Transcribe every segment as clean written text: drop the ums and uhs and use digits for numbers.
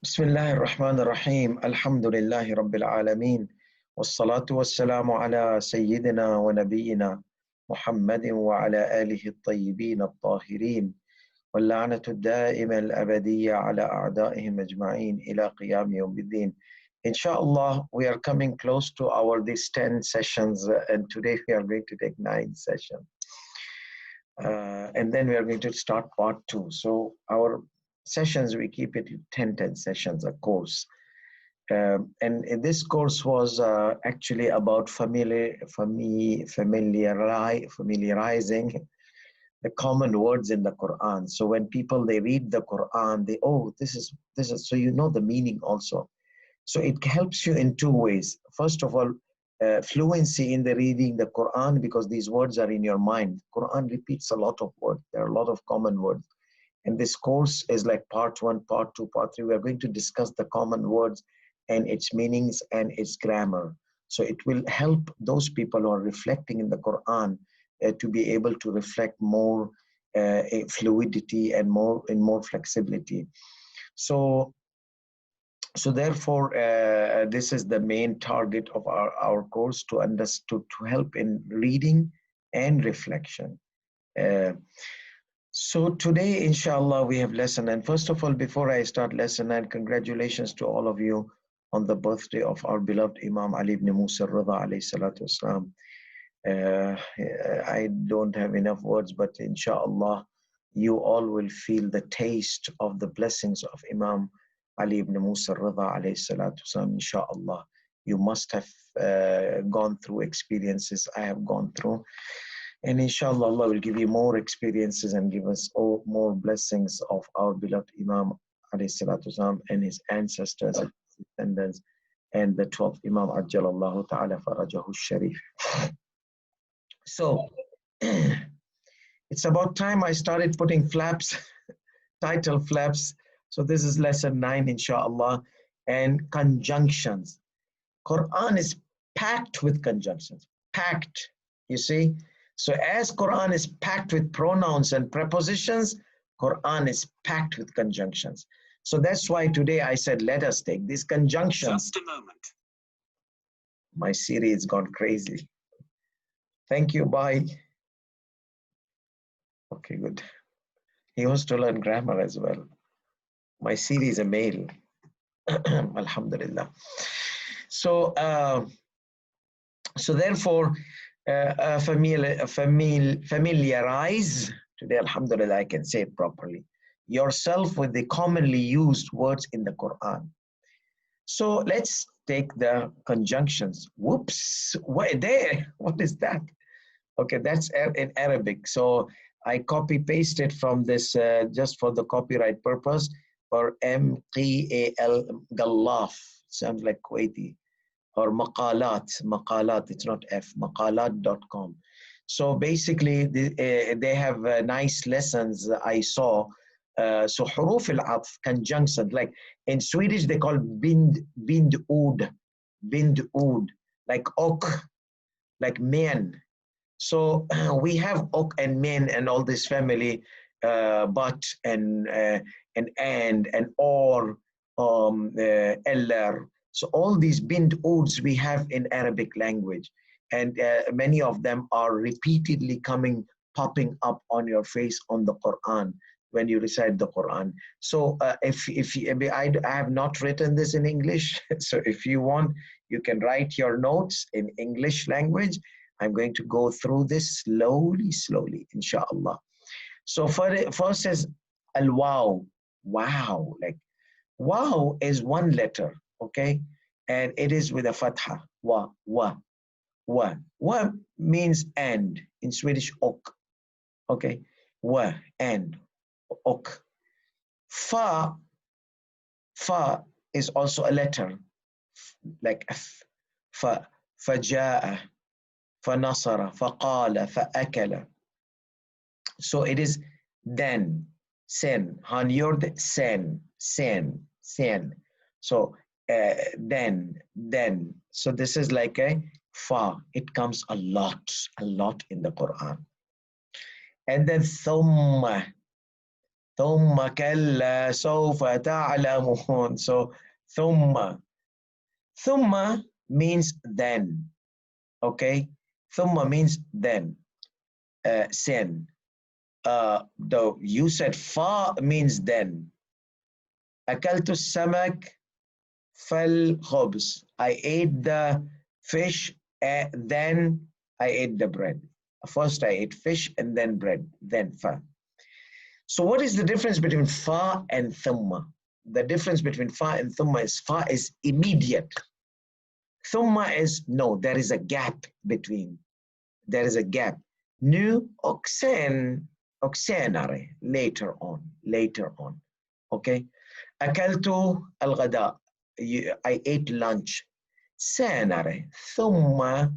بسم الله الرحمن الرحيم الحمد لله رب العالمين والصلاة والسلام على سيدنا ونبينا محمد وعلى آله الطيبين الطاهرين واللعنة الدائمة الأبدية على أعدائهم أجمعين إلى قيام يوم الدين. Inshallah, we are coming close to our these 10 sessions and today we are going to take 9 sessions. And then we are going to start part 2. So our sessions, we keep it 10 sessions a course. And this course was actually about familiarizing the common words in the Quran. So when people, they read the Quran, they, oh, this is, so you know the meaning also. So it helps you in two ways. First of all, fluency in the reading the Quran, because these words are in your mind. Quran repeats a lot of words. There are a lot of common words. And this course is like part 1, part 2, part 3. We are going to discuss the common words and its meanings and its grammar. So it will help those people who are reflecting in the Quran to be able to reflect more fluidity and more flexibility. So therefore, this is the main target of our course, to help in reading and reflection. So today, inshallah, we have lesson. And first of all, before I start lesson, and congratulations to all of you on the birthday of our beloved Imam Ali ibn Musa Rida alayhi salatu wasalam. I don't have enough words, but inshallah, you all will feel the taste of the blessings of Imam Ali ibn Musa Rida alayhi salatu wasalam, inshallah. You must have gone through experiences I have gone through. And inshallah, Allah will give you more experiences and give us all more blessings of our beloved Imam alayhi salatu wasalam and his ancestors and descendants and the 12th Imam Ajjalallahu ta'ala farajahu sharif. So it's about time I started putting flaps, title flaps. So this is lesson 9, inshallah, and conjunctions. Quran is packed with conjunctions, packed, you see. So as Quran is packed with pronouns and prepositions, Quran is packed with conjunctions. So that's why today I said, let us take these conjunctions. Just a moment. My Siri has gone crazy. Thank you, bye. Okay, good. He wants to learn grammar as well. My Siri is a male. Alhamdulillah. So, therefore, familiarize, today, alhamdulillah, I can say it properly, yourself with the commonly used words in the Quran. So let's take the conjunctions. Whoops, what is that? Okay, that's in Arabic. So I copy pasted from this just for the copyright purpose, for MQAL Gallaf, sounds like Kuwaiti, or maqalat, it's not F, maqalat.com. So basically they have nice lessons I saw. So huruf al-atf, conjunction, like in Swedish they call bindud, like ok, like men. So we have ok and men and all this family, but and or, eller. So all these bind'uds we have in Arabic language, and many of them are repeatedly popping up on your face on the Quran when you recite the Quran. So I have not written this in English, so if you want, you can write your notes in English language. I'm going to go through this slowly, inshallah. So first is al-waw, wow, like wow is one letter, okay? And it is with a fatha, wa. Wa means and, in Swedish ok, okay? Wa, and, ok. Fa is also a letter, like f, faja'a, فنصر فقال فأكل. So it is then, sen, hanjord, sen. So then. So this is like a fa. It comes a lot in the Quran. And then thumma. ثم كلا سوف تعلمون. So ثم means then. Okay, ثم means then. Sen. Though you said fa means then. أكلت السمك فالخبز. I ate the fish, then I ate the bread. First I ate fish and then bread, then fa. So what is the difference between fa and thumma? The difference between fa and thumma is fa is immediate. Thumma is no, there is a gap between. There is a gap. Nu oxenare, later on. Okay. أكلت الغداء. I ate lunch. سانره ثم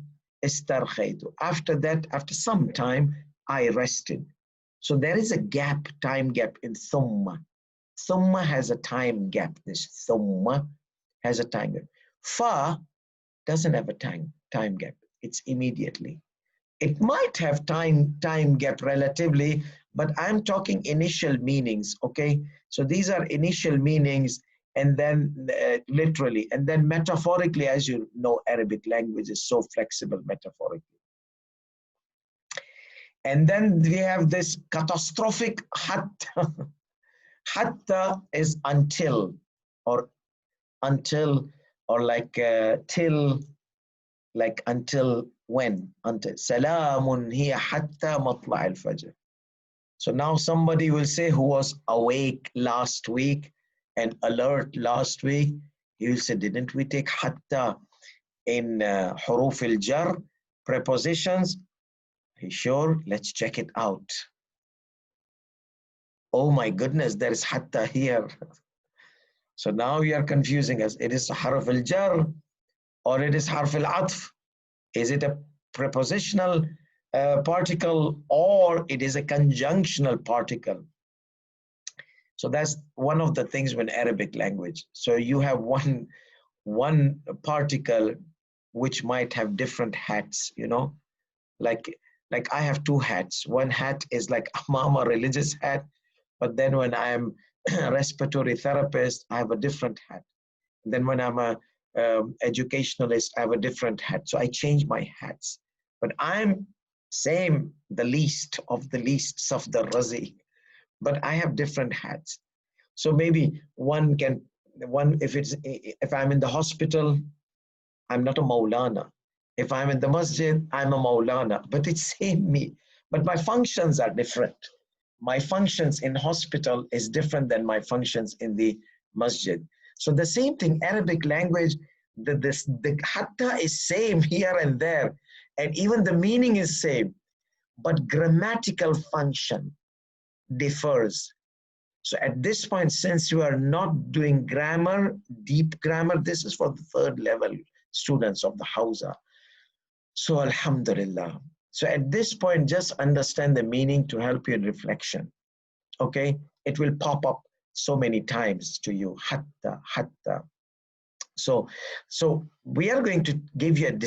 استرخيت. After that, after some time, I rested. So there is a gap, time gap in thumma. Thumma has a time gap. This thumma has a time gap. Fa doesn't have a time gap. It's immediately. It might have time gap relatively, but I'm talking initial meanings, okay? So these are initial meanings, and then literally, and then metaphorically, as you know, Arabic language is so flexible metaphorically. And then we have this catastrophic hatta. Hatta is until, or like till, like until when? Until. Salamun hiya hatta matla' al-fajr. So now somebody will say who was awake last week and alert last week, he will say, didn't we take hatta in huruf al-jar, prepositions? He's sure, let's check it out. Oh my goodness, there is hatta here. So now you are confusing us. It is harf al-jar or it is harf al-atf. Is it a prepositional particle or it is a conjunctional particle? So that's one of the things with Arabic language. So you have one particle which might have different hats, you know, like I have two hats. One hat is like I'm a religious hat, but then when I'm a respiratory therapist, I have a different hat. Then when I'm a educationalist, I have a different hat. So I change my hats. But I'm same, the least of the leasts of the Razi, but I have different hats. So maybe if I'm in the hospital, I'm not a Maulana. If I'm in the masjid, I'm a Maulana, but it's same me. But my functions are different. My functions in hospital is different than my functions in the masjid. So the same thing, Arabic language, the hatta is same here and there, and even the meaning is same, but grammatical function differs. So at this point, since you are not doing grammar, deep grammar, this is for the third level students of the Hausa. So alhamdulillah. So at this point, just understand the meaning to help you in reflection. Okay, it will pop up so many times to you, hatta, hatta. So we are going to give you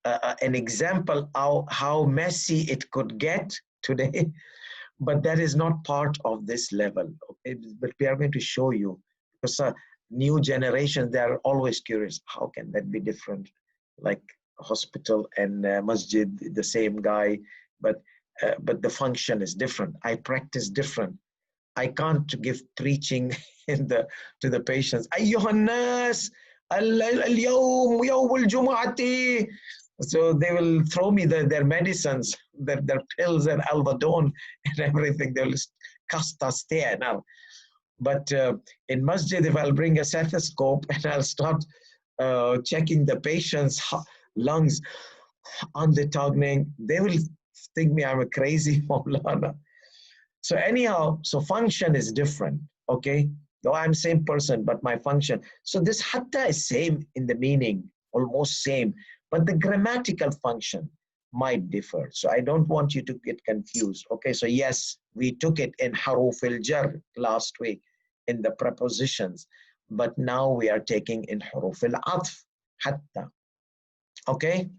an example how messy it could get today, but that is not part of this level. Okay? But we are going to show you, because new generations, they are always curious, how can that be different? Like hospital and masjid, the same guy, but the function is different. I practice different. I can't give preaching to the patients. أيها الناس اليوم يوم الجمعة. So they will throw me their medicines, their pills and Alvedon and everything. They will cast us there now. But in masjid, if I'll bring a stethoscope and I'll start checking the patient's lungs on the tongue, they will think me I'm a crazy Maulana. So anyhow, so function is different, okay? Though I'm same person, but my function. So this hatta is same in the meaning, almost same, but the grammatical function might differ. So I don't want you to get confused, okay? So yes, we took it in haruf al-jar last week in the prepositions, but now we are taking in haruf al-atf, hatta, okay?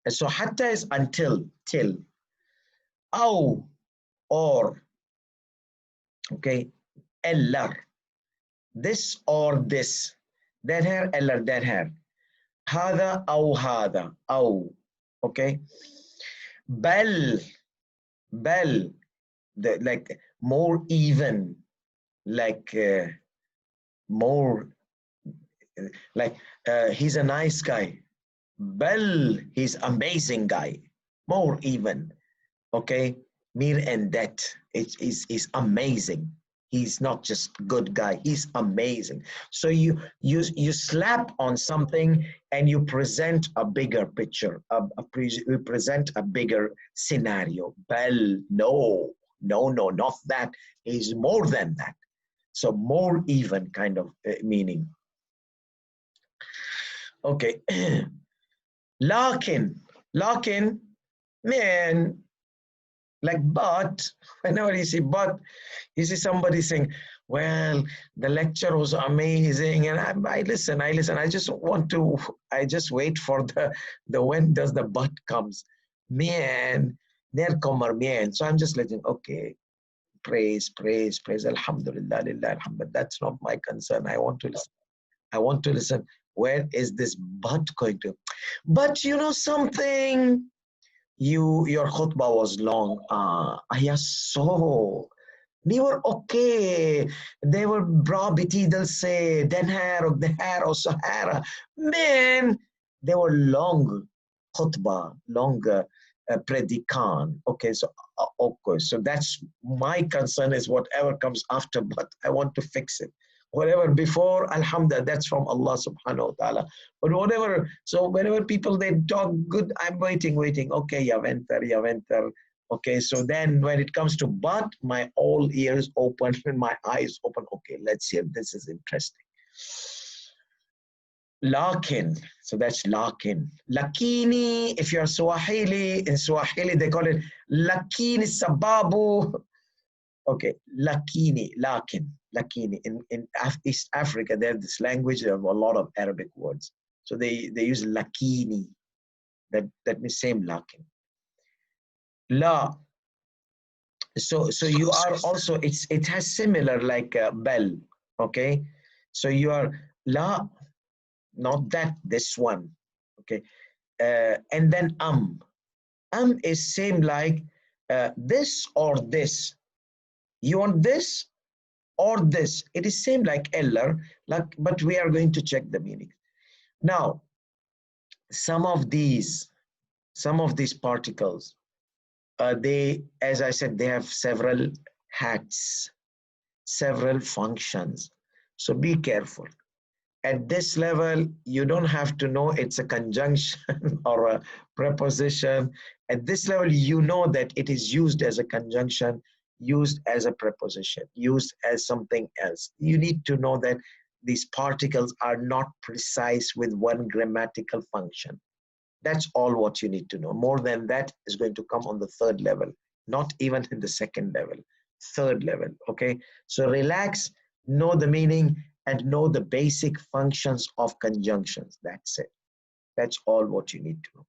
So hatta is until, till. Aw, or, Okay, eller, this or this, that hair, eller, that hair. Hada أو هذا أو. Okay, bel, bel, the, like more even, like more, like he's a nice guy. Bel, he's amazing guy. More even. Okay, Mir and that is amazing. He's not just good guy, he's amazing. So you slap on something and you present a bigger picture, you present a bigger scenario. Bel, no, no, no, not that. He's more than that. So more even kind of meaning. Okay. Lakin, lakin, man, like but, whenever you see but, you see somebody saying, well, the lecture was amazing, and I listen, I just want to, I just wait for the when does the but comes. Man, there kommer man. So I'm just letting, okay, praise, praise, praise, alhamdulillah, lillah, alhamdulillah. That's not my concern. I want to listen. I want to listen. Where is this but going to? But you know something? Your khutbah was long. Yes, so they were okay. They were bra betidal say den här och det här och så här. Man, they were long khutbah, long predikan. Okay, so okay, so that's my concern is whatever comes after, but I want to fix it. Whatever before, alhamdulillah, that's from Allah subhanahu wa ta'ala. But whatever, so whenever people they talk good, I'm waiting. Okay, Yaventer. Okay, so then when it comes to but, my all ears open and my eyes open. Okay, let's hear. This is interesting. Lakin, so that's lakin. Lakini, if you're Swahili, in Swahili they call it lakini sababu. Okay, lakini, lakin, lakini. In East Africa, there's this language, they have a lot of Arabic words. So they use lakini. That means same lakin. La. So you are also, it has similar like bell. Okay. So you are la, not that, this one. Okay. And then is same like this or this. You want this or this. It is same like eller, like, but we are going to check the meaning. Now, some of these particles, they, as I said, they have several hats, several functions. So be careful. At this level, you don't have to know it's a conjunction or a preposition. At this level, you know that it is used as a conjunction, used as a preposition, used as something else. You need to know that these particles are not precise with one grammatical function. That's all what you need to know. More than that is going to come on the third level, not even in the second level, third level, okay? So relax, know the meaning, and know the basic functions of conjunctions. That's it. That's all what you need to know.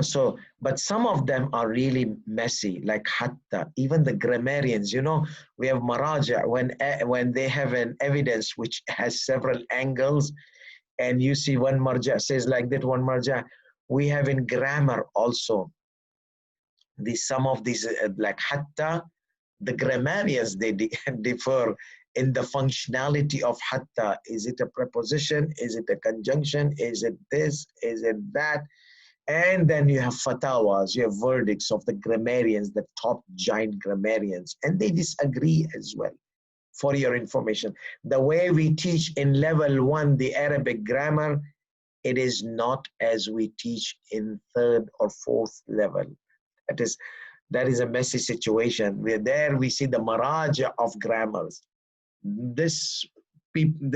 So, but some of them are really messy, like hatta. Even the grammarians, you know, we have maraja, when they have an evidence which has several angles, and you see one marja says like that, one marja. We have in grammar also some of these like hatta, the grammarians, they differ in the functionality of hatta. Is it a preposition? Is it a conjunction? Is it this? Is it that? And then you have fatawas, you have verdicts of the grammarians, the top giant grammarians, and they disagree as well. For your information, the way we teach in level 1 the Arabic grammar, it is not as we teach in 3rd or 4th level. That is a messy situation. We're there, we see the maraja of grammars. This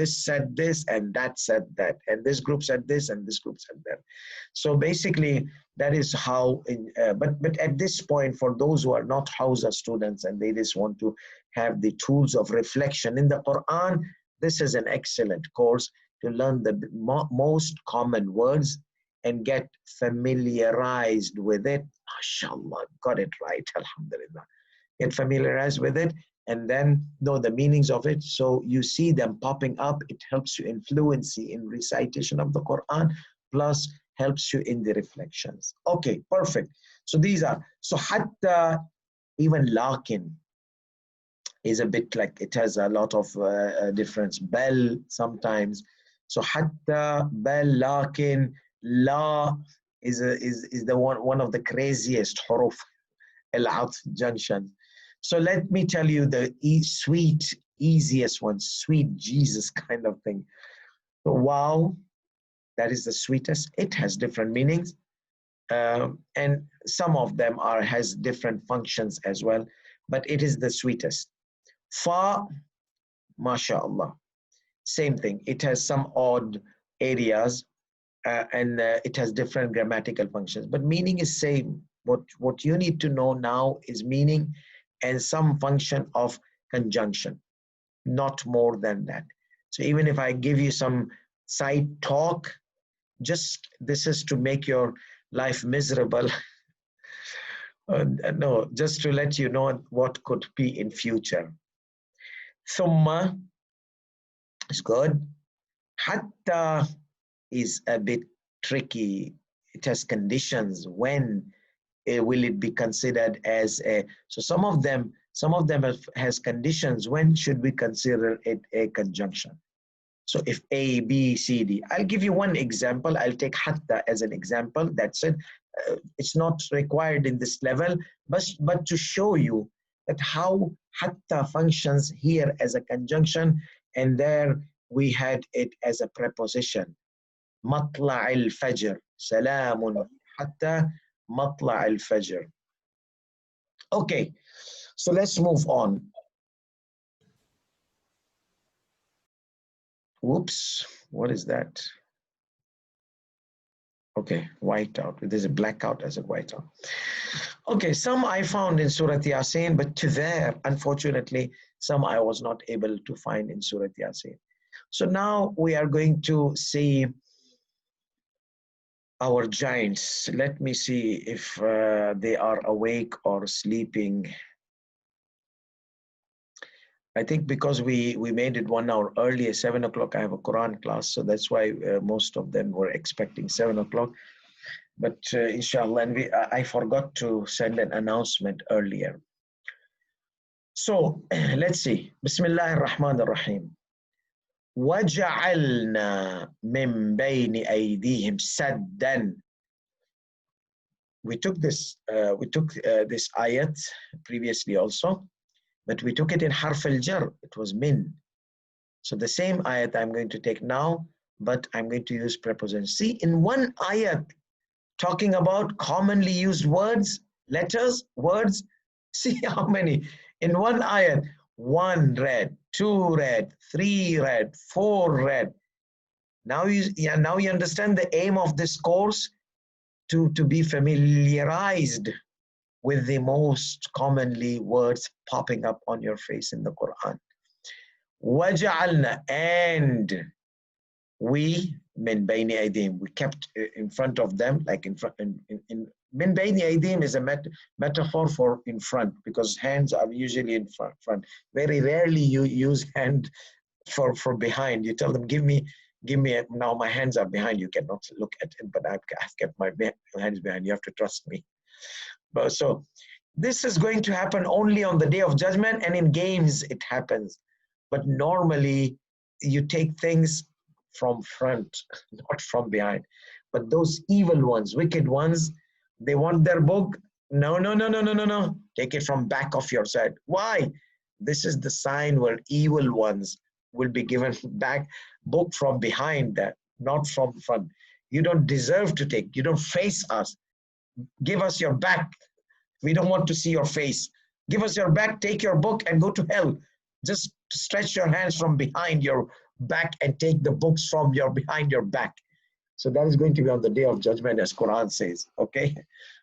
said this, and that said that, and this group said this, and this group said that. So basically, that is how. But at this point, for those who are not Hausa students and they just want to have the tools of reflection in the Quran, this is an excellent course to learn the most common words and get familiarized with it. MashaAllah, got it right. Alhamdulillah. get familiarized with it, and then know the meanings of it. So you see them popping up. It helps you in fluency in recitation of the Quran, plus helps you in the reflections. Okay, perfect. So these are, so hatta, even lakin is a bit like, it has a lot of difference. Bel sometimes. So hatta, bel, lakin, la is the one of the craziest huruf al-atf junctions. So let me tell you the sweet, easiest one, sweet Jesus kind of thing. So wow, that is the sweetest. It has different meanings, and some of them has different functions as well, but it is the sweetest. Fa, mashallah, same thing. It has some odd areas, and it has different grammatical functions, but meaning is same. What you need to know now is meaning and some function of conjunction, not more than that. So even if I give you some side talk, just this is to make your life miserable. No, just to let you know what could be in future. Thumma is good. Hatta is a bit tricky. It has conditions. When will it be considered as a, so some of them has conditions. When should we consider it a conjunction? So if A, B, C, D, I'll give you one example. I'll take hatta as an example. That's it. It's not required in this level, but to show you that how hatta functions here as a conjunction, and there we had it as a preposition. مطلع الفجر سلام حتى مطلع الفجر. Okay, so let's move on. Whoops, what is that? Okay, whiteout. There's a blackout as a whiteout. Okay, some I found in Surah Yasin, but to there, unfortunately, some I was not able to find in Surah Yasin. So now we are going to see our giants. Let me see if they are awake or sleeping. I think because we made it 1 hour earlier, 7 o'clock, I have a Quran class, so that's why most of them were expecting 7 o'clock. But inshallah, and I forgot to send an announcement earlier. So let's see. Bismillah ar-Rahman ar-Rahim. وَجَعَلْنَا مِن بَيْنِ أَيْدِيهِمْ سَدًّا. We took this ayat previously also, but we took it in harf al-jar. It was min. So the same ayat I'm going to take now, but I'm going to use preposition. See, in one ayat, talking about commonly used words, letters, words, see how many. In one ayat, 1 red, 2 red, 3 red, 4 red. Now you understand the aim of this course, to be familiarized with the most commonly words popping up on your face in the Quran. وَجَعَلْنَا, and we, min bayni aydihim, we kept in front of them, like in front. In min bayni aydihim is a metaphor for in front, because hands are usually in front. Very rarely you use hand for behind. You tell them, give me now my hands are behind. You cannot look at it, but I've kept my hands behind. You have to trust me. But so this is going to happen only on the day of judgment, and in games it happens. But normally you take things from front, not from behind. But those evil ones, wicked ones, they want their book. No. Take it from back of your side. Why? This is the sign where evil ones will be given back book from behind, that, not from front. You don't deserve to take. You don't face us. Give us your back. We don't want to see your face. Give us your back, take your book, and go to hell. Just stretch your hands from behind your back and take the books from behind your back. So that is going to be on the day of judgment, as Quran says. Okay.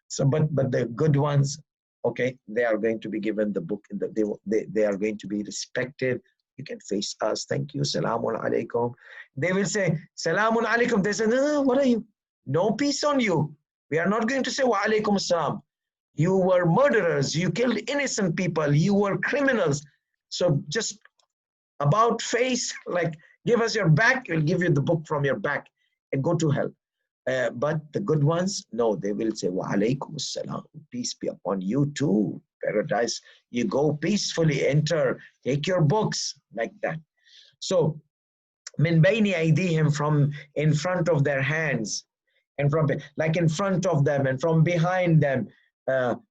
So, but the good ones, okay, they are going to be given the book. They are going to be respected. You can face us. Thank you. Salamun alaikum. They will say, Salamun alaikum. They say, no, what are you? No peace on you. We are not going to say wa alaikum salam. You were murderers. You killed innocent people. You were criminals. So just about face, like give us your back, we'll give you the book from your back and go to hell. But the good ones, no, they will say, wa alaykum assalam, peace be upon you too. Paradise, you go peacefully, enter, take your books, like that. So, min bayni aydihim, from in front of their hands, and from like in front of them and from behind them,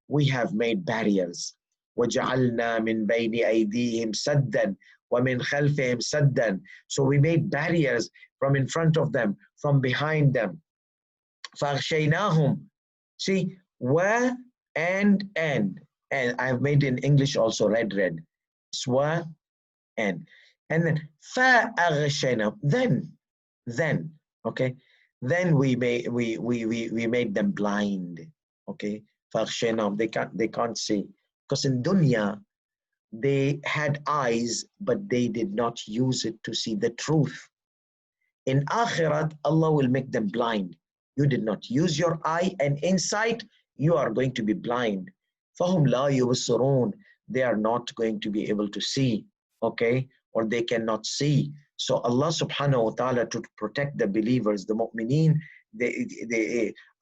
we have made barriers. وَجَعَلْنَا مِنْ بَيْنِ أَيْدِيهِمْ سَدًّا وَمِنْ خَلْفِهِمْ سَدًّا. So we made barriers from in front of them, from behind them. فَأَغْشَيْنَاهُمْ. See, wa and I've made in English also red. Swa and then فَأَغْشَيْنَاهُم. Then, okay, then we made them blind. Okay, فَأَغْشَيْنَاهُم. They can't see, because in dunya they had eyes, but they did not use it to see the truth. In Akhirat, Allah will make them blind. You did not use your eye and insight, you are going to be blind. فَهُمْ لَا يُبْصِرُونَ. They are not going to be able to see, okay, or they cannot see. So Allah subhanahu wa ta'ala, to protect the believers, the mu'mineen,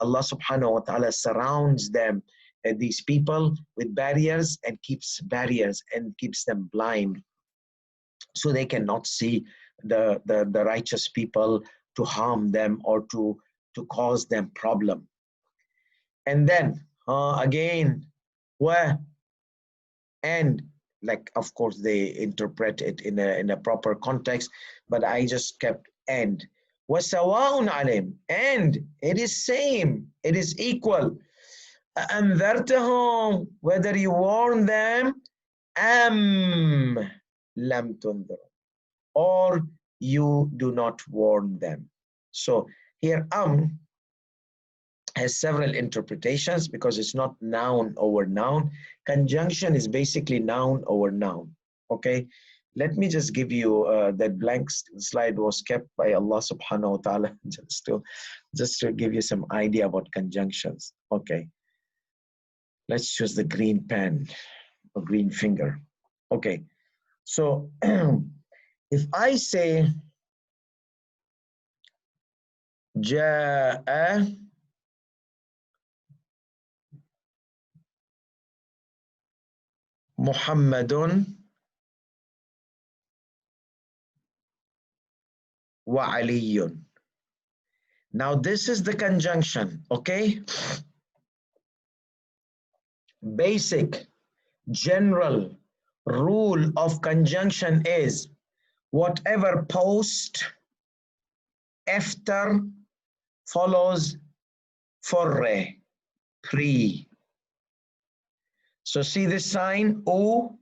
Allah subhanahu wa ta'ala surrounds them, these people, with barriers, and keeps barriers and keeps them blind, so they cannot see the righteous people, to harm them or to cause them problem. And then again, where and, like, of course they interpret it in a proper context, but I just kept and. وَسَوَاءٌ عَلَيْهِمْ. And it is same, it is equal. أَأَنذَرْتَهُمْ. Whether you warn them, أَمْ لَمْ تُنذِرْ, or you do not warn them. So here has several interpretations, because it's not noun over noun. Conjunction is basically noun over noun. Okay, let me just give you that blank slide was kept by Allah subhanahu wa ta'ala just to give you some idea about conjunctions. Okay, let's choose the green pen or green finger. Okay, so if I say جاء محمد وعلي. Now this is the conjunction, okay? Basic general rule of conjunction is whatever post after follows forre, pre. So see this sign O,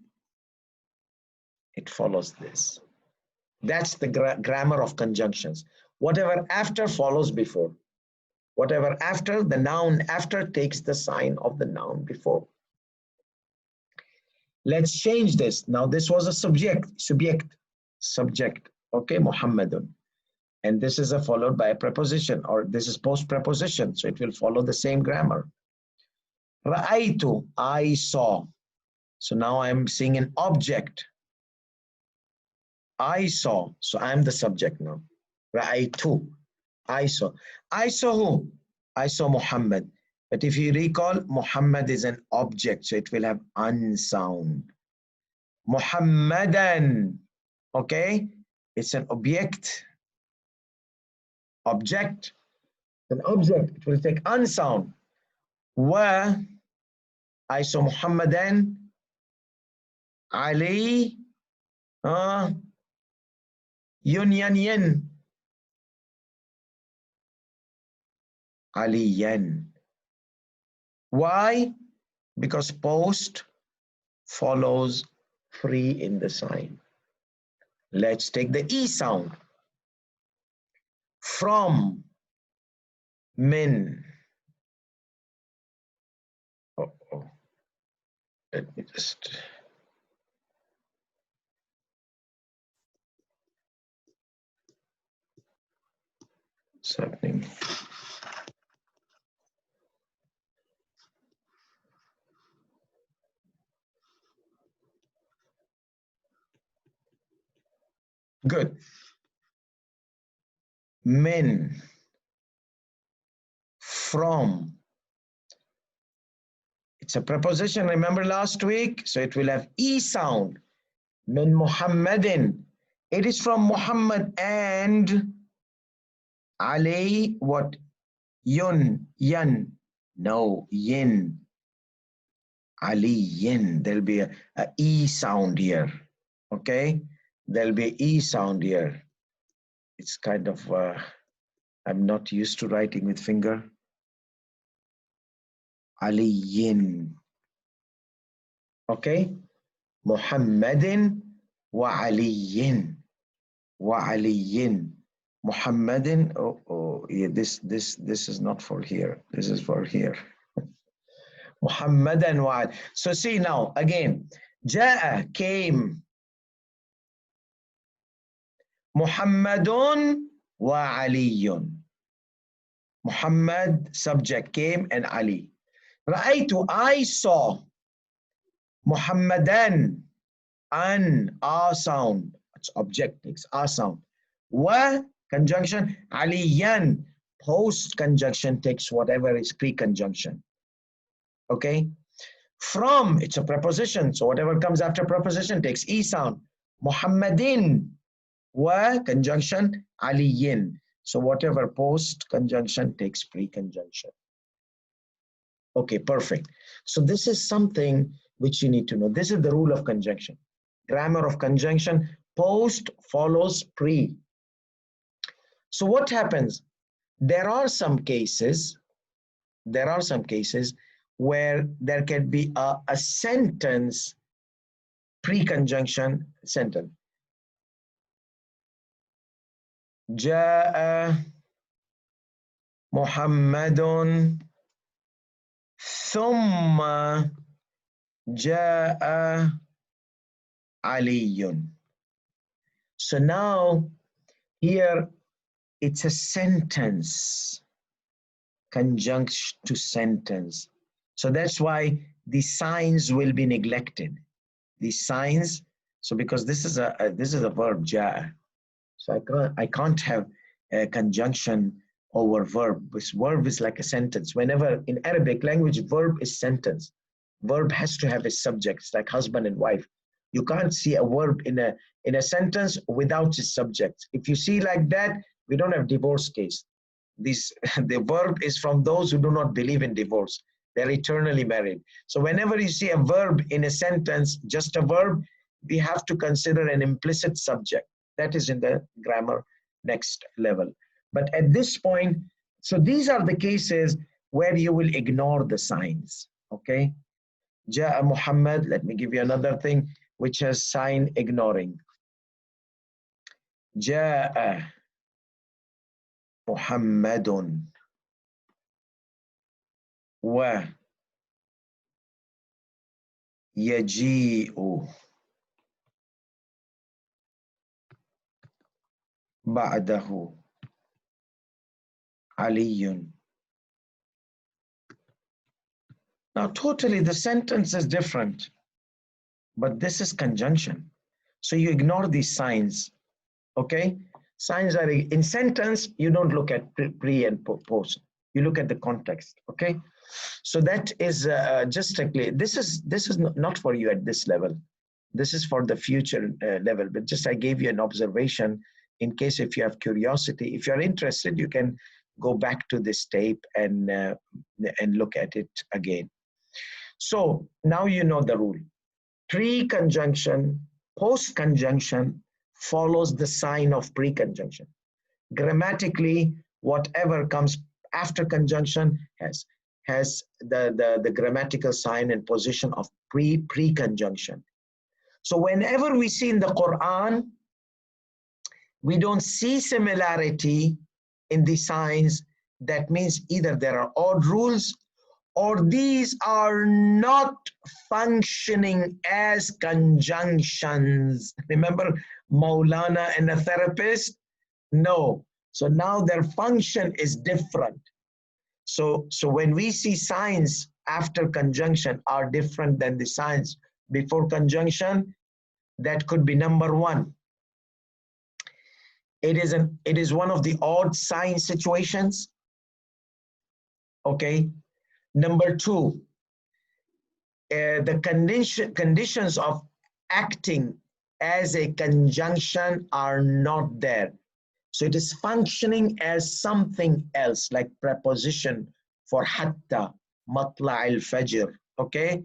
it follows this. That's the grammar of conjunctions. Whatever after follows before. Whatever after, the noun after takes the sign of the noun before. Let's change this. Now this was a subject, okay, Muhammadun. And this is followed by a preposition, or this is post preposition, so it will follow the same grammar. Ra'aytu, I saw. So now I'm seeing an object. I saw, so I'm the subject now. Ra'aytu, I saw. I saw who? I saw Muhammad. But if you recall, Muhammad is an object, so it will have unsound. Muhammadan, okay? It's an object. An object, it will take unsound. Wa, I saw Muhammadan, Ali, yun yan yen, Aliyan. Why? Because post follows free in the sign. Let's take the E sound. From, min. Let me just. What's happening? Good. Min, from. It's a preposition, remember last week? So it will have E sound. Min Muhammadin. It is from Muhammad and Ali, what? Yun, yan. No, yin. Ali, yin. There'll be a E sound here. Okay? There'll be E sound here. It's kind of, I'm not used to writing with finger. Aliyin. Okay? Muhammadin wa aliyin. Wa aliyin. Muhammadin. Oh, yeah, this is not for here. This is for here. Muhammadan wa. So see now again. Ja'a, came. Muhammadun wa aliyun. Muhammad, subject, came, and Ali. Ra'aytu, I saw. Muhammadan, an, a sound. It's object, takes a sound. Wa, conjunction. Aliyan, post conjunction takes whatever is pre-conjunction. Okay? From, it's a preposition. So whatever comes after preposition takes E sound. Muhammadin, wa, conjunction. Aliyin. So whatever post conjunction takes pre-conjunction. Okay, perfect. So this is something which you need to know. This is the rule of conjunction. Grammar of conjunction, post follows pre. So what happens? There are some cases where there can be a sentence pre-conjunction sentence. Ja'a Muhammadun thumma ja'a Aliyun. So now here it's a sentence, conjunction to sentence. So that's why the signs will be neglected. The signs. So because this is a verb, ja'a. So I can't have a conjunction over verb. This verb is like a sentence. Whenever in Arabic language, verb is sentence. Verb has to have a subject. It's like husband and wife. You can't see a verb in a sentence without its subject. If you see like that, we don't have divorce case. The verb is from those who do not believe in divorce. They're eternally married. So whenever you see a verb in a sentence, just a verb, we have to consider an implicit subject. That is in the grammar next level. But at this point, so these are the cases where you will ignore the signs. Okay? Ja'a Muhammad, let me give you another thing which has sign ignoring. Ja'a Muhammadun wa yaji'u ba'dahu Aliyun. Now totally the sentence is different, but this is conjunction. So you ignore these signs. Okay? Signs are in sentence, you don't look at pre and post. You look at the context. Okay? So that is just strictly, this is not for you at this level. This is for the future level, but just I gave you an observation in case if you have curiosity. If you're interested, you can go back to this tape and look at it again. So now you know the rule. Pre-conjunction, post-conjunction follows the sign of pre-conjunction. Grammatically, whatever comes after conjunction has the grammatical sign and position of pre-conjunction. So whenever we see in the Quran, we don't see similarity in the signs. That means either there are odd rules or these are not functioning as conjunctions. Remember Maulana and a therapist? No. So now their function is different. So when we see signs after conjunction are different than the signs before conjunction, that could be number one. It is one of the odd sign situations. Okay. Number two, the conditions of acting as a conjunction are not there. So it is functioning as something else, like preposition for hatta matla al-fajr. Okay,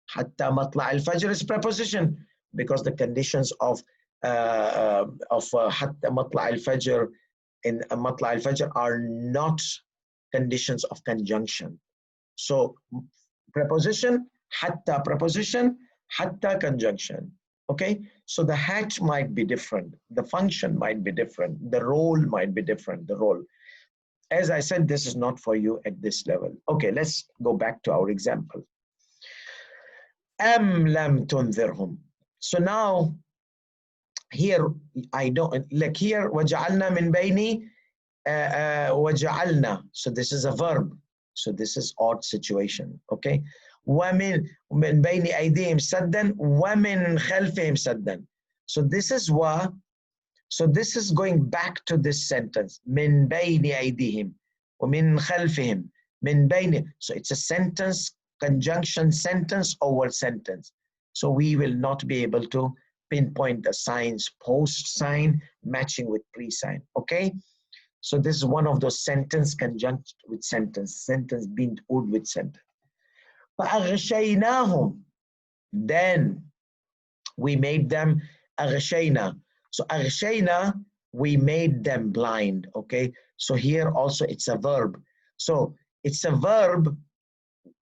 hatta matla al-fajr is preposition because the conditions of hatta matla al-fajr in matla al-fajr are not conditions of conjunction. So preposition, hatta conjunction. Okay, so the hat might be different, the function might be different, the role might be different, the role. As I said, this is not for you at this level. Okay, let's go back to our example. Am lam tunzirhum. So now here I don't like here وجعلنا من بيني وجعلنا. So this is a verb. So this is odd situation. Okay. ومن بين أيديهم سدا ومن خلفهم سدا. So this is what. So this is going back to this sentence. من بين أيديهم ومن خلفهم من بين. So it's a sentence, conjunction sentence over sentence. So we will not be able to pinpoint the signs, post sign matching with pre sign. Okay. So this is one of those sentence conjunct with sentence, sentence being old with sentence. فَأَغْشَيْنَاهُمْ. Then we made them أغشينا. So أغشينا, we made them blind. Okay. So here also it's a verb. So it's a verb.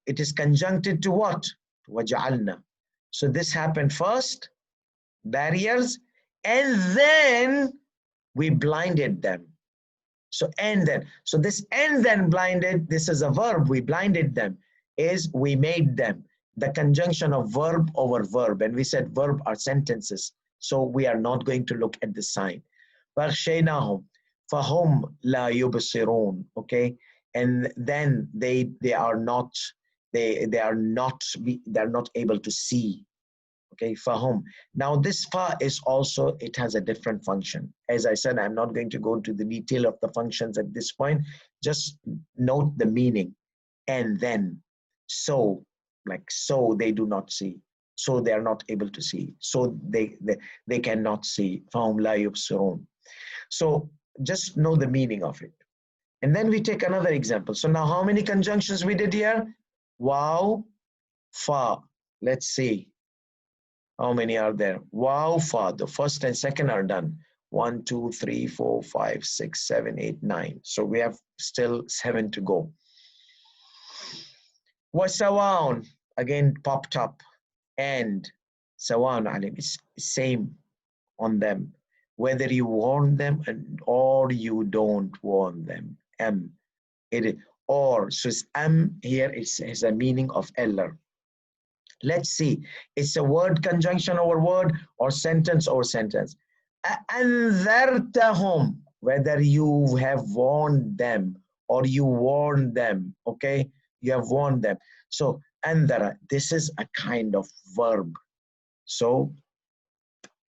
It is conjuncted to what? وَجَعَلْنَا. So this happened first, barriers, and then we blinded them. So and then, so this and then blinded, this is a verb, we blinded them, is we made them. The conjunction of verb over verb, and we said verb are sentences, so we are not going to look at the sign. فَأَغْشَيْنَاهُمْ فَهُمْ لَا يُبْصِرُونَ. Okay, and then they are not they're not able to see. Okay, fahum. Now this fa is also, it has a different function. As I said, I'm not going to go into the detail of the functions at this point. Just note the meaning. And then, so, like so they do not see. So they are not able to see. So they cannot see. Fahum la yubsirun. So just know the meaning of it. And then we take another example. So now how many conjunctions we did here? Wow, fa. Let's see. How many are there? Wow, fa. The first and second are done. 1, 2, 3, 4, 5, 6, 7, 8, 9. So we have still 7 to go. Wasawan again popped up, and sawan alim is same on them, whether you warn them or you don't warn them. It is or, so it's here is a meaning of error. Let's see, it's a word conjunction over word or sentence over sentence. أَنذَرْتَهُمْ, whether you have warned them or you warn them. Okay, you have warned them. So andara, this is a kind of verb. So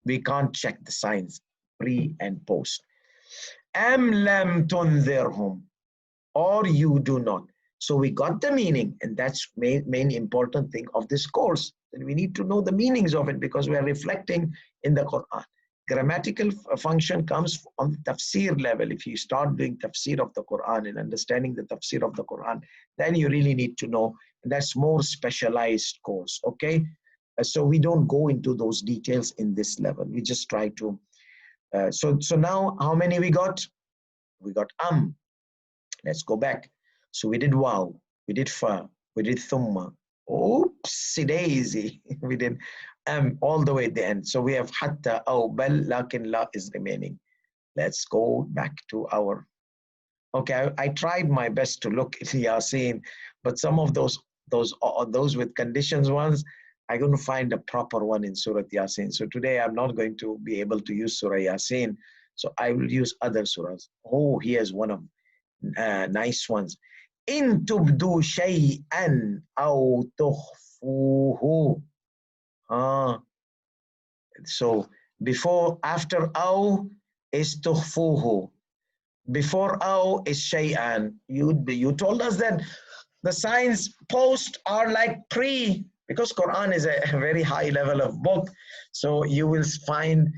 we can't check the signs pre and post. Am lam tunzirhum, or you do not. So we got the meaning, and that's main important thing of this course. And we need to know the meanings of it because we are reflecting in the Quran. Grammatical function comes on the tafsir level. If you start doing tafsir of the Quran and understanding the tafsir of the Quran, then you really need to know. And that's more specialized course. Okay, so we don't go into those details in this level. We just try to. So now how many we got? We got Let's go back. So we did wow, we did fa, we did thumma. Oopsie daisy. We did all the way at the end. So we have hatta, aw, bal, lakin, la is remaining. Let's go back to our. Okay, I tried my best to look at Yasin, but some of those with conditions ones, I'm going to find a proper one in Surah Yasin. So today I'm not going to be able to use Surah Yasin. So I will use other surahs. Oh, here's one of nice ones. In tubdu shay'an aw tukhfuhu. So before, after aw, is tukhfuhu. Before aw is shay'an. You told us that the signs post are like pre, because Quran is a very high level of book, so you will find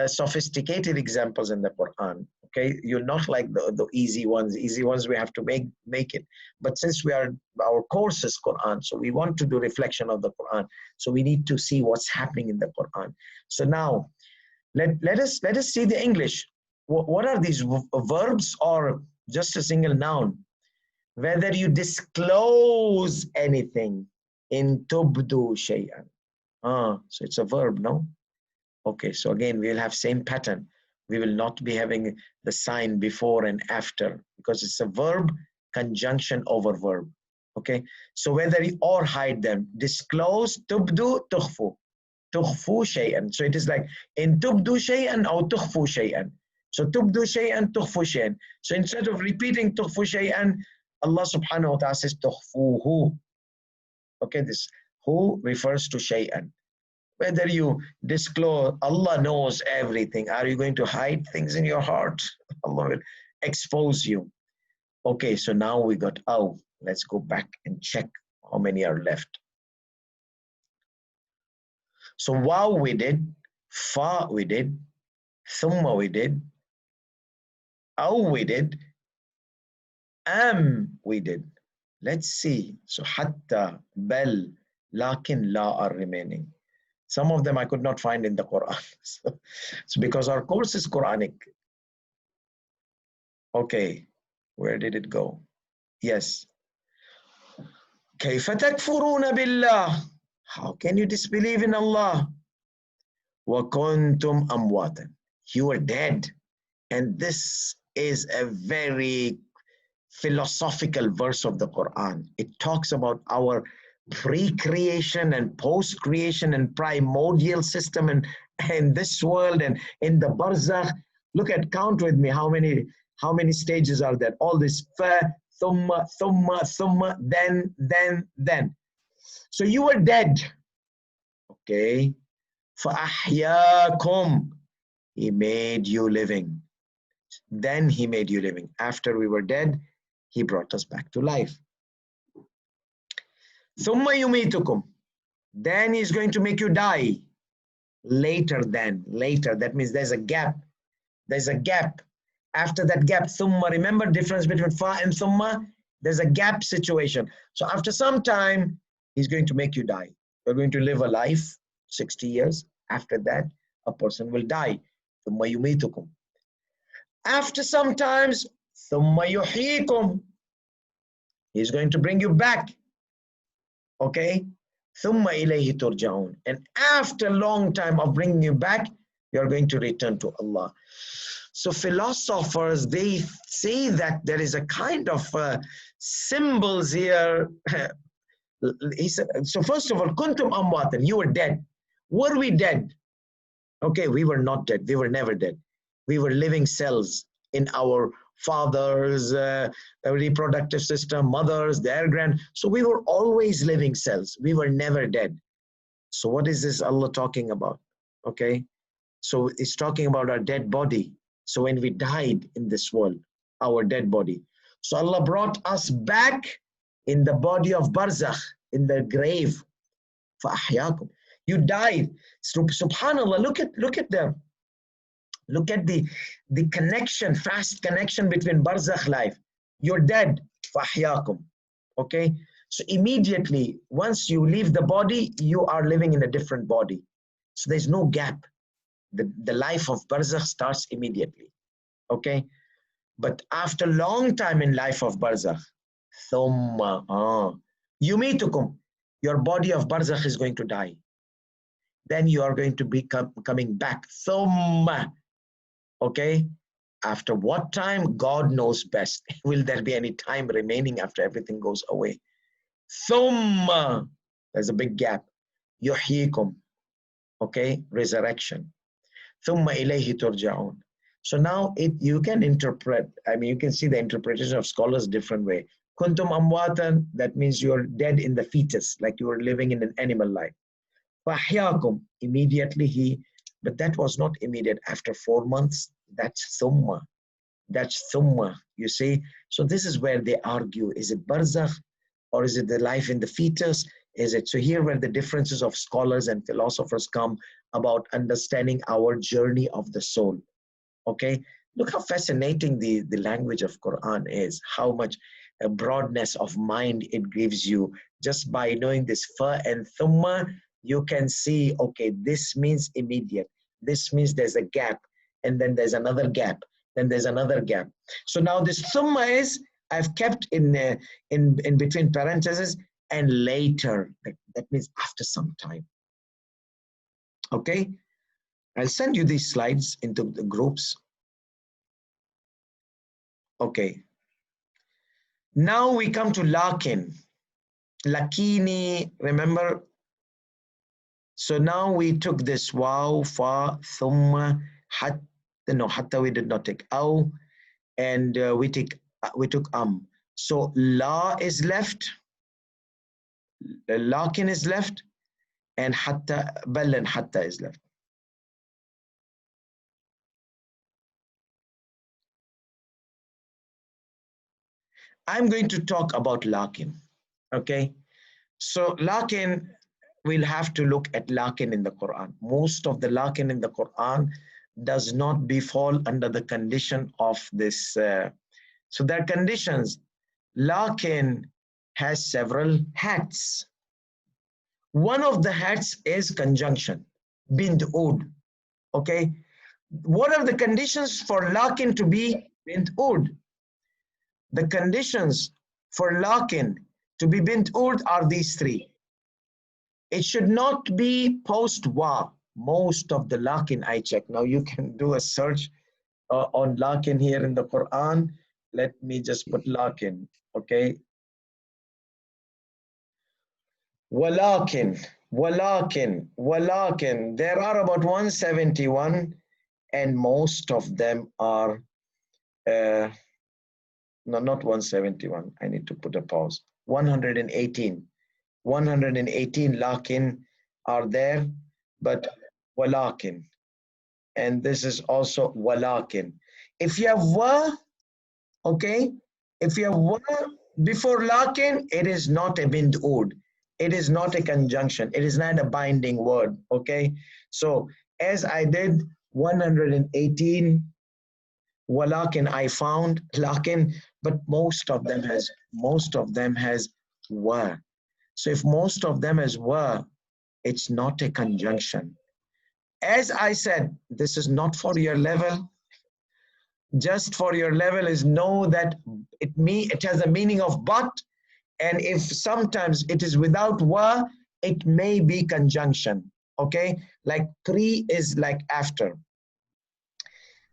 sophisticated examples in the Quran. Okay, you're not like the easy ones. Easy ones we have to make it. But since our course is Quran, so we want to do reflection of the Quran. So we need to see what's happening in the Quran. So now let us see the English. What are these verbs or just a single noun? Whether you disclose anything in tubdu shay'an. So it's a verb, no? Okay, so again, we'll have same pattern. We will not be having the sign before and after because it's a verb conjunction over verb. Okay, so whether you or hide them, disclose, tubdu, tukhfu. Tukhfu shay'an. So it is like in tubdu shay'an or tukhfu shay'an. So tubdu shay'an, tukhfu shay'an. So instead of repeating tukhfu shay'an, Allah subhanahu wa ta'ala says tukhfuhu. Okay, this who refers to shay'an. Whether you disclose, Allah knows everything. Are you going to hide things in your heart? Allah will expose you. Okay, so now we got aw. Let's go back and check how many are left. So waw we did, fa we did, thumma we did, aw we did, am we did. Let's see. So hatta, bal, lakin, la are remaining. Some of them I could not find in the Quran. So it's because our course is Quranic. Okay, where did it go? Yes. كيف تكفرون بالله? How can you disbelieve in Allah? وكنتم أمواتا. You were dead. And this is a very philosophical verse of the Quran. It talks about our pre-creation and post-creation and primordial system and in this world and in the barzakh. Look at, count with me how many stages are there. All this fa, thumma, thumma, thumma, then. So you were dead. Okay. فَأَحْيَاكُمْ. He made you living. Then he made you living. After we were dead, he brought us back to life. ثُمَّ يُمِيتُكُمْ. Then he's going to make you die. Later. That means there's a gap. There's a gap. After that gap, thumma, remember difference between fa and thumma? There's a gap situation. So after some time, he's going to make you die. You're going to live a life, 60 years. After that, a person will die. Thumma yumitukum. After some times, thumma yuhyikum. He's going to bring you back. Okay? Thumma ilayhi turja'un. And after a long time of bringing you back, you're going to return to Allah. So philosophers, they say that there is a kind of symbols here. He said, so first of all, kuntum amwatan, you were dead. Were we dead? Okay, we were not dead. We were never dead. We were living cells in our fathers' reproductive system, mothers, their grand. So we were always living cells. We were never dead. So what is this Allah talking about? Okay, so it's talking about our dead body. So when we died in this world, our dead body. So Allah brought us back in the body of barzakh, in the grave. فَأَحْيَاكُمْ. You died. So, subhanallah, look at the connection, fast connection between barzakh life. You're dead. فَأَحْيَاكُمْ. Okay? So immediately, once you leave the body, you are living in a different body. So there's no gap. The life of barzakh starts immediately. Okay? But after a long time in life of barzakh, thumma, yumitukum, your body of barzakh is going to die. Then you are going to be coming back. Thumma. Okay? After what time? God knows best. Will there be any time remaining after everything goes away? Thumma. There's a big gap. Yuhyikum. Okay? Resurrection. Thumma ilayhi turja'un. So now you can interpret, you can see the interpretation of scholars different way. Kuntum amwatan, that means you're dead in the fetus, like you were living in an animal life. Fahyakum, immediately but that was not immediate. After 4 months, That's thumma. That's thumma, you see. So this is where they argue. Is it barzakh or is it the life in the fetus? Is it? So here where the differences of scholars and philosophers come about understanding our journey of the soul. Okay, look how fascinating the language of Quran is, how much a broadness of mind it gives you. Just by knowing this fa and thumma, you can see, okay, this means immediate, this means there's a gap, and then there's another gap, then there's another gap. So now this thumma is, I've kept in between parentheses, and later, that means after some time. Okay, I'll send you these slides into the groups. Okay, now we come to lakin. Lakini, remember? So now we took this waw, fa, thumma, hat, no, hatta we did not take aw, and we took So la is left, lakin is left, and hatta, bal and hatta is left. I'm going to talk about lakin, okay? So lakin, we'll have to look at lakin in the Quran. Most of the lakin in the Quran does not befall under the condition of this. So there are conditions. Lakin has several hats. One of the hats is conjunction, bint ud. Okay. What are the conditions for lakin to be bint ud? The conditions for lakin to be bint ud are these three. It should not be post wa. Most of the lakin I check. Now you can do a search on lakin here in the Quran. Let me just put lakin. Okay. Walakin, walakin, walakin. There are about 171, and most of them are, no, not 171. I need to put a pause. 118. 118 lakin are there, but walakin. And this is also walakin. If you have wa, okay, if you have wa before lakin, it is not a bint ud. It is not a conjunction. It is not a binding word, okay? So as I did 118 walakin, I found lakin, but most of them has wa. So if most of them has wa, it's not a conjunction. As I said, this is not for your level. Just for your level is know that it has a meaning of but, and if sometimes it is without wa, it may be conjunction. Okay, like pre is like after.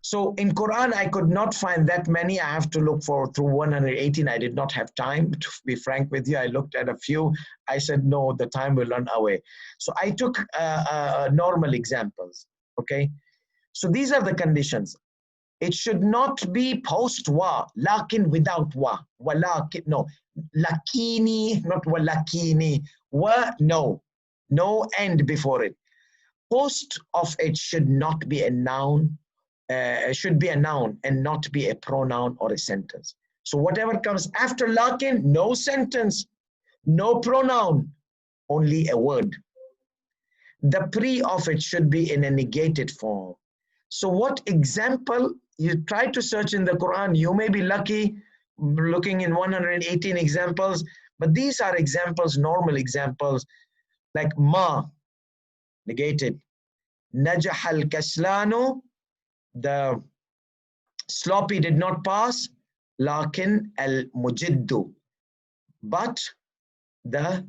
So in Quran, I could not find that many. I have to look for through 118. I did not have time, to be frank with you. I looked at a few. I said, no, the time will run away. So I took normal examples. Okay. So these are the conditions. It should not be post wa, lakin without wa. Walakin, no. Lakini, not walakini. Wa, no. No end before it. Post of it should not be a noun. Should be a noun and not be a pronoun or a sentence. So whatever comes after lakin, no sentence, no pronoun, only a word. The pre of it should be in a negated form. So what example, you try to search in the Quran, you may be lucky looking in 118 examples, but these are examples, normal examples, like ma, negated. Najah al-kaslanu, the sloppy did not pass, lakin al-mujiddu, but the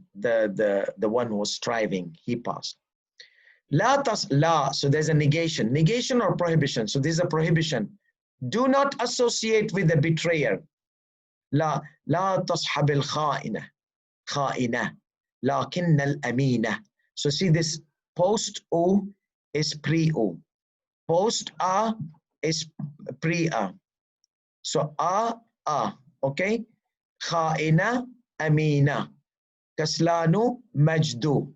one who was striving, he passed. La tas la, so there's a negation. Negation or prohibition. So this is a prohibition. Do not associate with the betrayer. La tashhab al kha'ina. Kha'ina. Lakin al amina. So see this post o is pre o. Post a is pre a. So a, okay? Kha'ina, amina. Kaslanu, majdu.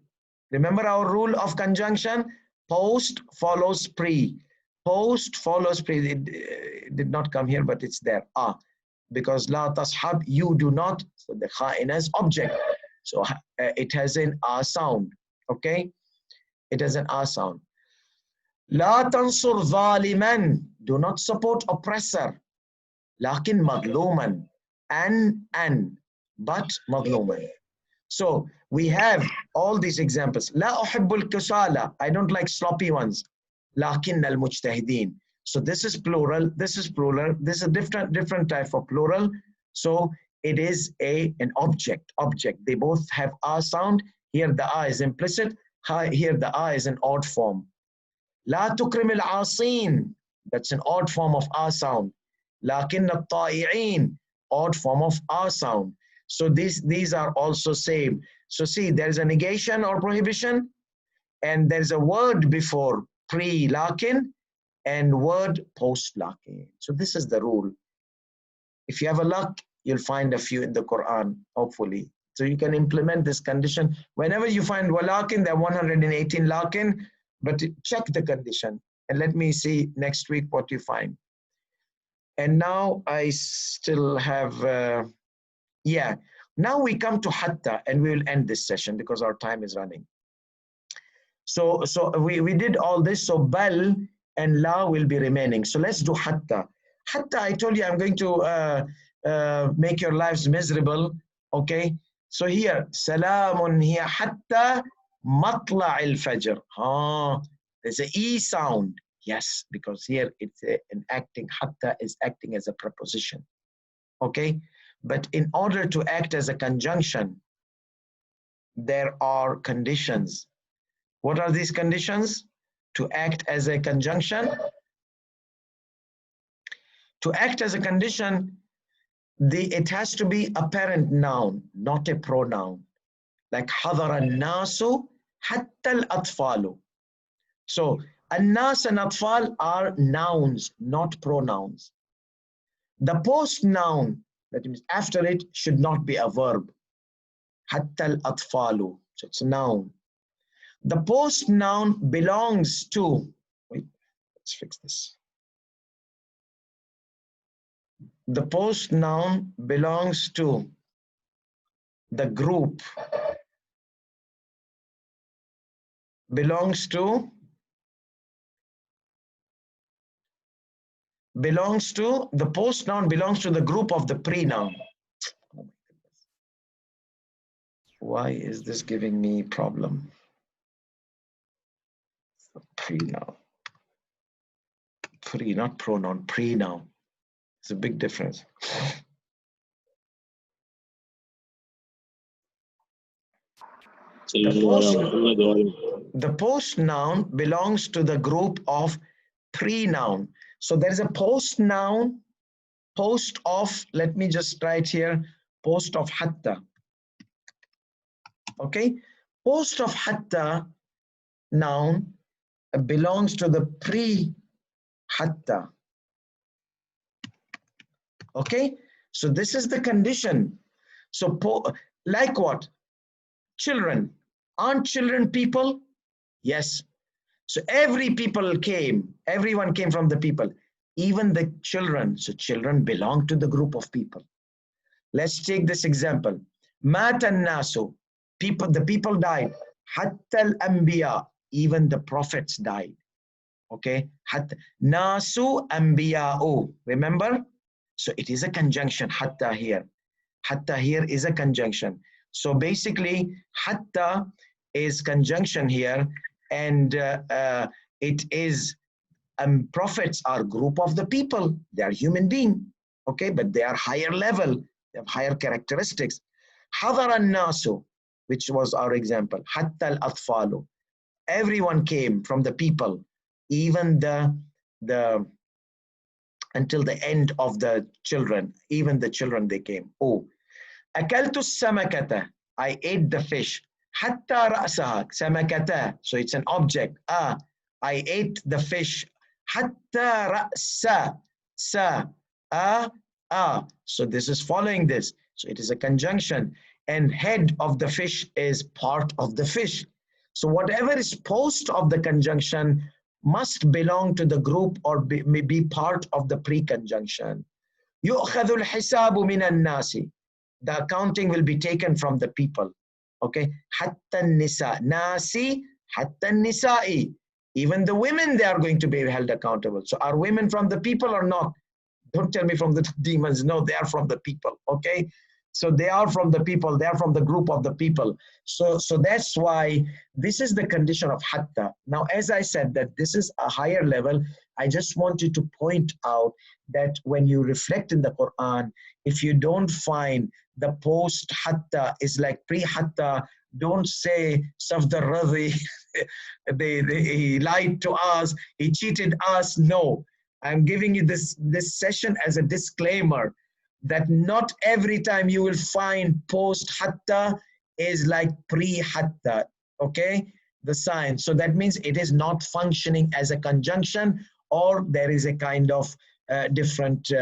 Remember our rule of conjunction? Post follows pre. Post follows, it did not come here, but it's there. Because la tashab, you do not. So the kha'in is object. So it has an sound. Okay? It has an sound. La tansur zaliman, do not support oppressor. Lakin madluman, and, but madluman. So we have all these examples. La uhibbul kusala, I don't like sloppy ones. Lakin al mujtahideen. So this is plural, this is plural, this is a different type of plural. So it is an object. They both have a sound. Here the a is implicit. Here the a is an odd form. La tukrim al asin, that's an odd form of a sound. Lakin al ta'i'in, odd form of a sound. So these are also same. So see, there is a negation or prohibition, and there is a word before pre-lakin and word post-lakin. So this is the rule. If you have a luck, you'll find a few in the Quran, hopefully. So you can implement this condition. Whenever you find walakin, there are 118 lakin, but check the condition. And let me see next week what you find. And now I still have... yeah, now we come to hatta, and we will end this session because our time is running. So we did all this, so bal and la will be remaining. So let's do hatta. Hatta, I told you I'm going to make your lives miserable, okay? So here, salamun hiya hatta matla' al-fajr. There's an E sound. Yes, because here it's an acting, hatta is acting as a preposition, okay? But in order to act as a conjunction, there are conditions. What are these conditions? To act as a conjunction? To act as a condition, it has to be a parent noun, not a pronoun. Like hadara nasu hatta al-atfalu. So an-nas and atfal are nouns, not pronouns. The post noun, that means after it, should not be a verb. Hatta al-atfalu. So it's a noun. The post noun belongs to, wait, let's fix this. The post noun belongs to the group, belongs to the post noun belongs to the group of the pre-noun. Oh my goodness. Why is this giving me problem? Pre-noun. Pre, not pronoun, pre-noun. It's a big difference. The post noun belongs to the group of pre-noun. So there is a post noun, post of, let me just write here, post of hatta. Okay, post of hatta noun belongs to the pre-hatta. Okay, so this is the condition. So like what? Children. Aren't children people? Yes. So everyone came from the people, even the children. So children belong to the group of people. Let's take this example. Mata nasu, the people died. Hatta al-anbiya, even the prophets died. Okay, hatta nasu anbiya'u, remember? So it is a conjunction, hatta here. Hatta here is a conjunction. So basically, hatta is conjunction here, and it is, prophets are group of the people. They are human being, okay, but they are higher level, they have higher characteristics. Hadara nasu, which was our example, hatta al-atfalu. Everyone came from the people, even the until the end of the children, even the children they came. Oh, akaltu samakata, I ate the fish. Hatta ra'saha, samakata, so it's an object. I ate the fish. Hatta ra'sa, so this is following this. So it is a conjunction, and head of the fish is part of the fish. So whatever is post of the conjunction must belong to the group or may be part of the pre-conjunction. يُؤْخَذُ الْحِسَابُ مِنَ النَّاسِ. The accounting will be taken from the people. Okay? حَتَّى النِّسَاءِ. Nasi, حَتَّى النِّسَاءِ. Even the women, they are going to be held accountable. So are women from the people or not? Don't tell me from the demons. No, they are from the people. Okay? So they are from the people. They are from the group of the people. So that's why this is the condition of hatta. Now, as I said that this is a higher level, I just wanted to point out that when you reflect in the Quran, if you don't find the post hatta is like pre-hatta, don't say Safdar Radhi, he lied to us, he cheated us. No, I'm giving you this session as a disclaimer that not every time you will find post hatta is like pre-hatta, okay? The sign. So that means it is not functioning as a conjunction, or there is a kind of different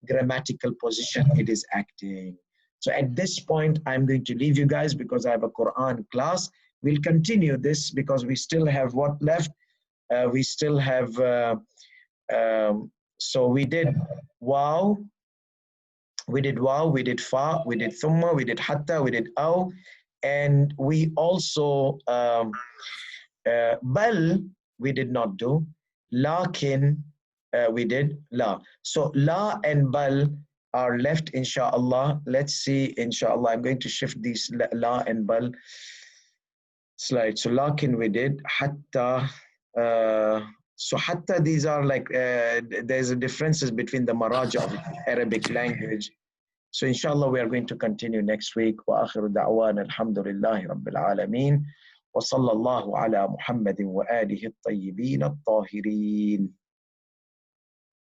grammatical position it is acting. So at this point, I'm going to leave you guys because I have a Quran class. We'll continue this because we still have what left? We still have, so we did wow, we did fa, we did thumma, we did hatta, we did aw, and we also bal we did not do, lakin we did la. So la and bal are left, inshallah. Let's see, inshallah. I'm going to shift these la and bal slides. So lakin we did, hatta. So hatta, these are like, there's a differences between the maraja of Arabic language. So inshallah, we are going to continue next week. وآخر دعوانا الحمد لله رب العالمين وصلى الله على محمد وآله الطيبين الطاهرين.